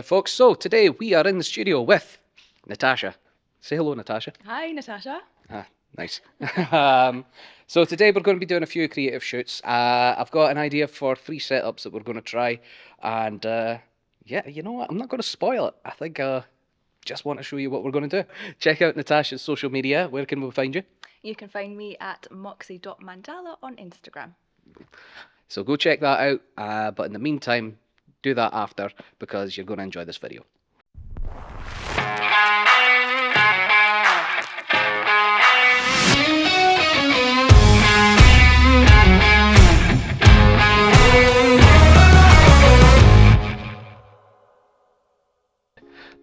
Folks, so today we are in the studio with Natasha. Say hello, Natasha. Hi, Natasha. Ah, nice. So today we're going to be doing a few creative shoots. I've got an idea for 3 setups that we're going to try, and yeah, you know what? I'm not going to spoil it. I think just want to show you what we're going to do. Check out Natasha's social media. Where can we find you? You can find me at moxie.mandala on Instagram. So go check that out. But in the meantime, do that after because you're going to enjoy this video.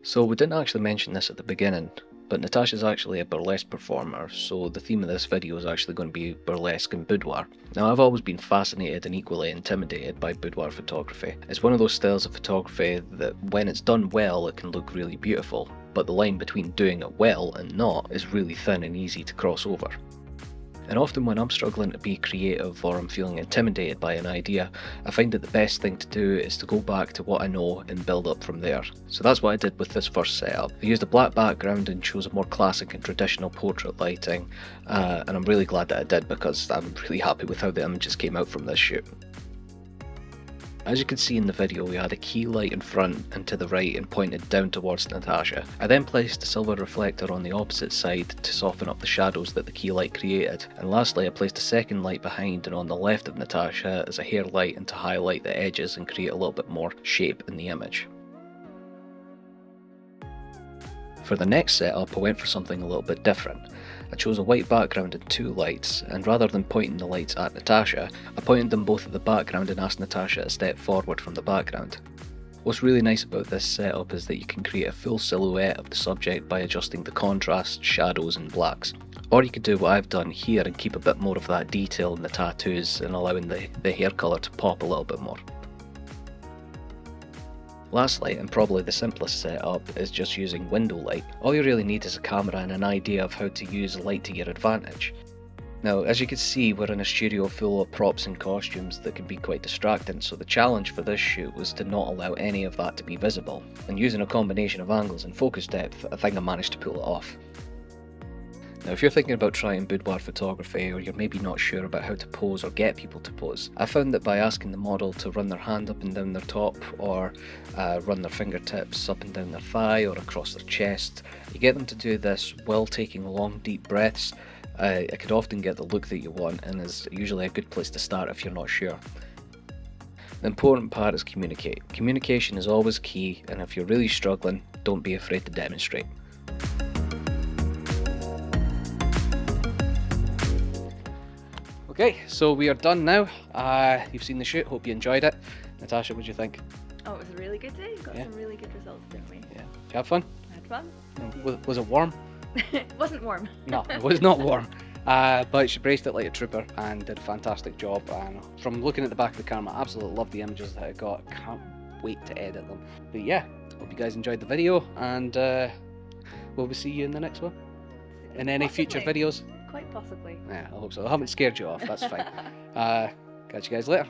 So we didn't actually mention this at the beginning, but Natasha's actually a burlesque performer, so the theme of this video is actually going to be burlesque and boudoir. Now, I've always been fascinated and equally intimidated by boudoir photography. It's one of those styles of photography that when it's done well it can look really beautiful, but the line between doing it well and not is really thin and easy to cross over. And often when I'm struggling to be creative or I'm feeling intimidated by an idea, I find that the best thing to do is to go back to what I know and build up from there. So that's what I did with this first setup. I used a black background and chose a more classic and traditional portrait lighting, and I'm really glad that I did because I'm really happy with how the images came out from this shoot. As you can see in the video, we had a key light in front and to the right and pointed down towards Natasha. I then placed a silver reflector on the opposite side to soften up the shadows that the key light created, and lastly I placed a second light behind and on the left of Natasha as a hair light and to highlight the edges and create a little bit more shape in the image. For the next setup I went for something a little bit different. I chose a white background and 2 lights, and rather than pointing the lights at Natasha, I pointed them both at the background and asked Natasha to step forward from the background. What's really nice about this setup is that you can create a full silhouette of the subject by adjusting the contrast, shadows and blacks. Or you could do what I've done here and keep a bit more of that detail in the tattoos and allowing the hair colour to pop a little bit more. Lastly, and probably the simplest setup, is just using window light. All you really need is a camera and an idea of how to use light to your advantage. Now, as you can see, we're in a studio full of props and costumes that can be quite distracting, so the challenge for this shoot was to not allow any of that to be visible. And using a combination of angles and focus depth, I think I managed to pull it off. Now, if you're thinking about trying boudoir photography, or you're maybe not sure about how to pose or get people to pose, I found that by asking the model to run their hand up and down their top, or run their fingertips up and down their thigh or across their chest, you get them to do this while taking long deep breaths, it could often get the look that you want and is usually a good place to start if you're not sure. The important part is communicate. Communication is always key, and if you're really struggling, don't be afraid to demonstrate. Okay, so we are done now. You've seen the shoot, hope you enjoyed it. Natasha, what do you think? Oh, it was a really good day. Got some really good results, didn't we? Yeah. Did you have fun? I had fun. Was it warm? It wasn't warm. No, it was not warm. But she braced it like a trooper and did a fantastic job. And from looking at the back of the camera, I absolutely love the images that I got. Can't wait to edit them. But yeah, hope you guys enjoyed the video, and will we see you in the next one? In any future videos? Quite possibly. Yeah, I hope so. I haven't scared you off, that's fine. Catch you guys later.